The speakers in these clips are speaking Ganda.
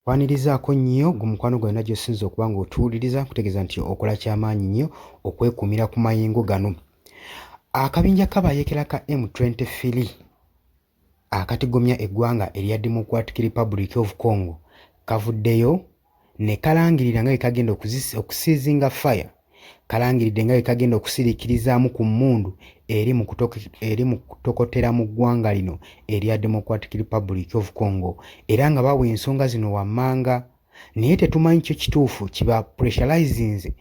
Kwanirizaako nnyo gwe mukwano gwange gy'osinza okuba ng'otuwuliriza kutegeeza nti okola kyamaanyi nnyo okwekuumira ku mayengo gano. Akabinja k'abayeekera ka M23 akatigomya eggwanga erya Democratic Republic of Congo kavuddeyo ne kalangirira nga bwe kagenda okusiizinga fire, kalangiridde nga bwe kagenda okusiriikirizaamu ku mmundu eri mu kutokotera mu ggwanga lino erya Democratic Republic of Congo, era nga bawa ensonga zino wammanga naye tetumanyi kyo kituufu kiba pressurizinze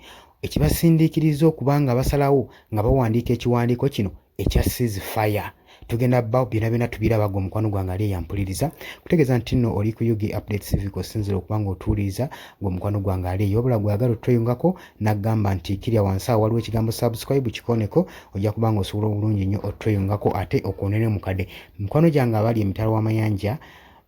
ekibasindiikiriza okuba nga basalawo nga bawandiika ekiwandiiko kino ekya ceasefire. Tugenda byonna tubiraba gwe mukwano gwange ali eyampuliriza kutegeeza nti nno oli ku UG Update TV osinzira okuba ng'otuwuliriza gwe mukwano gwange ali eyo obula gwagala otweyungako n'agamba nti kirya wansi awo waliwo ekigambo subscribe kikoneko ojja kuba ng'osobola obulungi nnyo otweyungako ate okoonere mukadde. Mukwano gyange abali emitala w'amayanja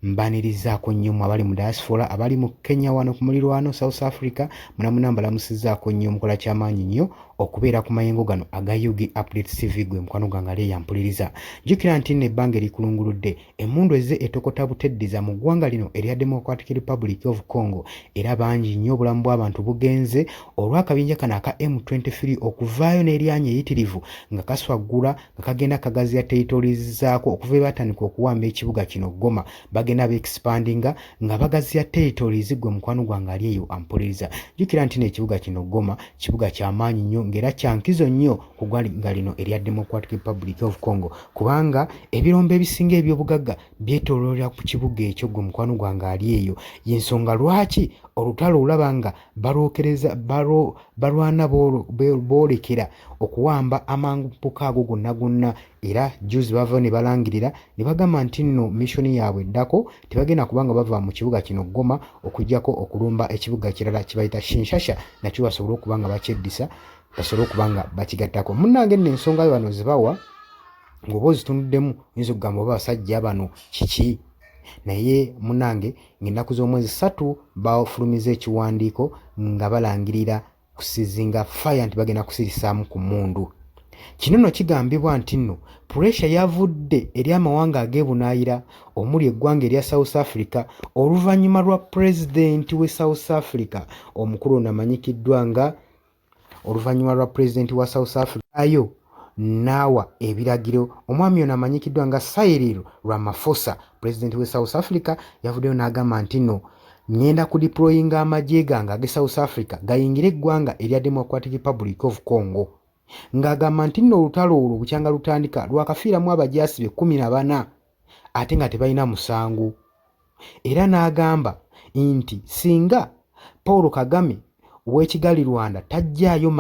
mbanirizaako nnyo mu abali mu diaspora abali mu Kenya wano ku mulirwano South Africa munamuna mbalamusizaako nnyo mukola kyamaanyi nnyo okubeera ku mayengo gano aga UG Update TV gwe mukwano gwange ali eyampuliriza. Jjukira nti nno ebbanga erikulunguludde emmundu ezze etokota buteddiza mu ggwanga lino erya Democratic Republic of Congo era bangi nnyo obulamu bw'abantu bugenze olw'akabinja kano aka M23 okuvaayo n'eryanya eyitirivu nga kaswaggula nga kagenda kagaziya territories zaako okuva ebatandika okuwamba ekibuga kino Goma bagenda expandinga nga bagaziya territories gwe mukwano gwange ali eyo ampuliriza. Jjukira nti n'ekibuga kino Goma kibuga ky'amaanyi nnyo ng'era kyankizo nnyo ku ggwanga lino erya Democratic Republic of Congo kubanga ebirombe ebisinga eby'obugagga byetooloolera ku kibuga ekyo gwe mukwano gwange ali eyo. Y'ensonga lwaki olutalo olaba nga balwana boolekera okuwamba amambuka ago gonna era juzi bava ne balangirira ne bagamba nti nno missoni yaabwe eddako tebagenda kubanga bava mu kibuga kino Goma okujjako okulumba ekibuga kirala kibayita Kinshasa nakyo basobole okuba nga bakyeddisa basobole okuba nga bakigattako. Munnange nno ensonga bano zibawa ng'oba ozitunuddemu oyinza okugamba oba abasajja bano kiki naye munnange ng'ennaku z'omwezi 3 bafulumiza ekiwandiiko nga balangirira kusizinga fire nti bagenda kusirisaamu ku mmundu. Kino nno kigambibwa nti nno pressure yavudde eri amawanga ag'ebunaayira omuli eggwanga erya South Africa oluvannyuma lwa pulezidenti we South Africa omukulu ono amanyikiddwa nga oluvannyuma lwa pulezidenti wa South Africa ayo naawa ebiragiro omwami ono amanyikiddwa nga Cyril Ramaphosa pulezidenti we South Africa yavuddeyo n'agamba nti nno ngenda kudeployinga amagye gange age South Africa gayingire eggwanga erya Democratic Republic of Congo ng'agamba nti nno olutalo olwo bukyanga lutandika lwakafiiramu abajaasi be 14 ate nga tebalina musango era n'agamba nti singa Paul Kagame w'ekigali Rwanda tajjaayo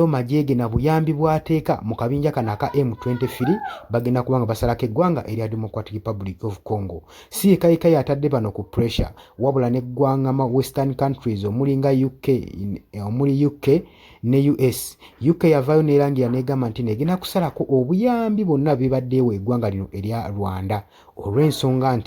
majeege na buyambi bw'ateeka mu kabinja kano aka M23 bagenda kubanga basalako eggwanga erya Democratic Republic of Congo. Si yekayika yatadde bano ku pressure wabula n'eggwanga ma western countries omuli nga UK ne US. UK yavaayo n'erangira n'egamba nti negenda kusalako obuyambi bonna bibaddeewo eggwanga lino erya Rwanda olw'ensonga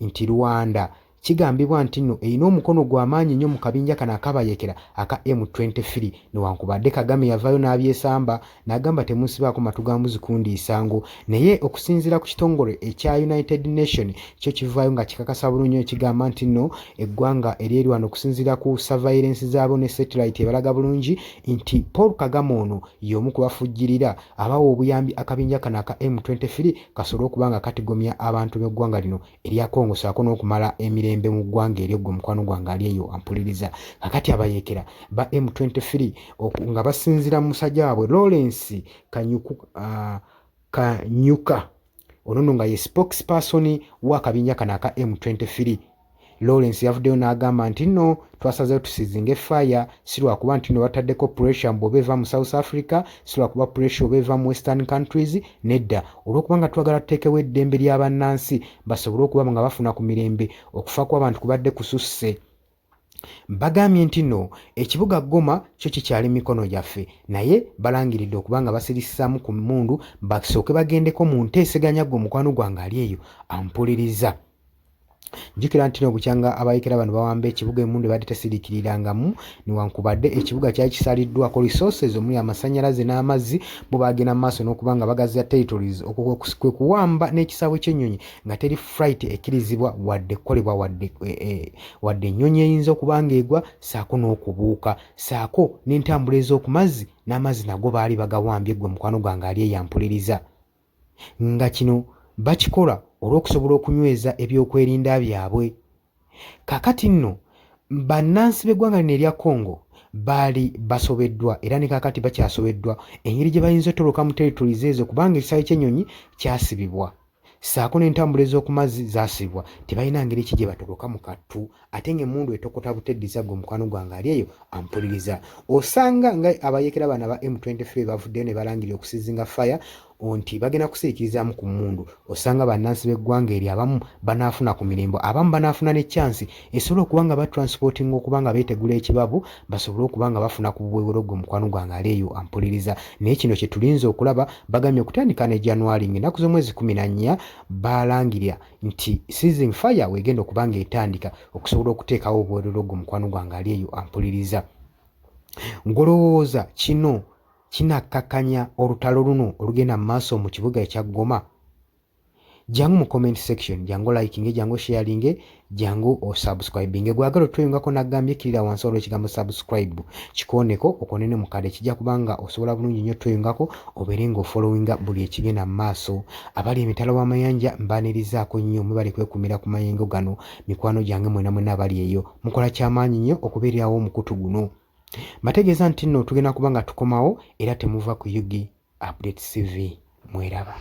nti Rwanda kigambibwa nti nno erina omukono gw'amaanyi nnyo mu kabinja kano akabayekera aka M23 newankubadde Kagame yavaayo n'abyesamba n'agamba temunsibaako matu ga mbuzi kundiisango naye okusinziira ku kitongole ekya United Nation kyo kivaayo nga kikakasa bulungi kigamba nti nno eggwanga eryeri wano okusinziira ku surveillance zaabo ne satellite ebalaga bulungi nti Paul Kagame ono y'omu kubafujjirira abawa obuyambi akabinja kano aka M23 kasobole okuba nga katigomya abantu b'eggwanga lino erya Congo saako n'okumala emirembe mu ggwanga eryo gwe mukwano gwange ali eyo ampuliriza. Kakati abayeekera ba M23 nga basinziira mu musajja waabwe Lawrence Kanyuka ono nga ye spokesperson w'akabinja kano aka M23. Lawrence yavuddeyo n'agamba nti nno twasazeewo tusizinge fire si lwakuba nti nno bataddeko pressure mbu eva mu South Africa si lwakuba pressure eva mu western countries nedda olw'okubanga twagala tuteekewo eddembe ly'abannansi basobole okuba nga bafuna ku mirembe okufa kw'abantu kubadde kususse. Bagambye nti nno ekibuga Goma kyo kikyali mikono gyaffe naye balangiridde okuba nga basirisaamu ku mmundu basooke bagendeko mu nteeseganya gwe mukwano gwange ali eyo ampuliriza. Jjukira nti obukyanga abayekera bano bawamba ekibuga emmundu ebadde tesiriikirirangamu newankubadde ekibuga kyali kisaliddwako resources omuli amasannyalaze n'amazzi bo baagenda mu maaso n'okuba nga bagaza territories kwe kuwamba n'ekisaawe ky'ennyonyi nga teri flight ekkirizibwa wadde kukolebwa wadde ennyonyi eyinza okuba ng'egwa saako n'okubuuka saako n'entambula ez'oku mazzi n'amazzi nago baali bagawambye gwe mukwano gwange ali eyampuliriza nga kino bakikola olw'okusobola okunyweza ebyokwerinda byabwe. Kaakati nno bannansi b'eggwanga lino erya Congo baali basobeddwa era ne kaakati bakyasobeddwa engeri gye bayinza otoloka mu territories ezo kubanga ekisaawe ky'ennyonyi kyasibibwa saako n'entambula ez'oku mazzi zaasibwa tebalina ngeri ki gye batoloka mu kattu ate ng'emmundu etokota buteddiza gwe mukwano gwange ali eyo ampuliriza. Osanga nga abayekera bano aba M23 bavuddeyo ne balangirira okusizinga fire nti bagenda kusiriikirizaamu ku mmundu osanga bannansi b'eggwanga eri abamu banaafuna ku mirembo abamu banaafuna ne chansi esobole okuba nga batransportinga okuba nga beetegula ekibabu basobole okuba nga bafuna ku bubwewero gwe mukwano gwange ali eyo ampuliriza. Naye kino kye tulinze okulaba bagambye okutandika ne January ng'ennaku z'omwezi 14 balangirira nti season fire weegenda okuba nga etandika okusobola okuteekawo obuweerero gwe mukwano gwange ali eyo ampuliriza. Ngolowooza kino kinakkakkanya olutalo luno olugenda mu maaso mu kibuga ekya Goma. Jangu mu comment section, jangu liking, jangu sharing, jangu osubscribing. Gwagala otweyungako nagambye kirira wansi olwo ekigambo subscribe kikooneko okonene mu kade kijja kubanga osobola bulungi nnyo tweyungako obeere ng'ofollowinga buli ekigenda mu maaso. Abali emitala w'amayanja mbaanirizaako nnyo mwebale kwekumira ku mayengo gano mikwano gyange mwena mwena abali eyo mukola kyamaanyi nnyo okubeererawo omukutu guno. Mbategeeza nti nno tugenda kuba nga tukomawo era temuva ku Yugi Update TV. Mweraba.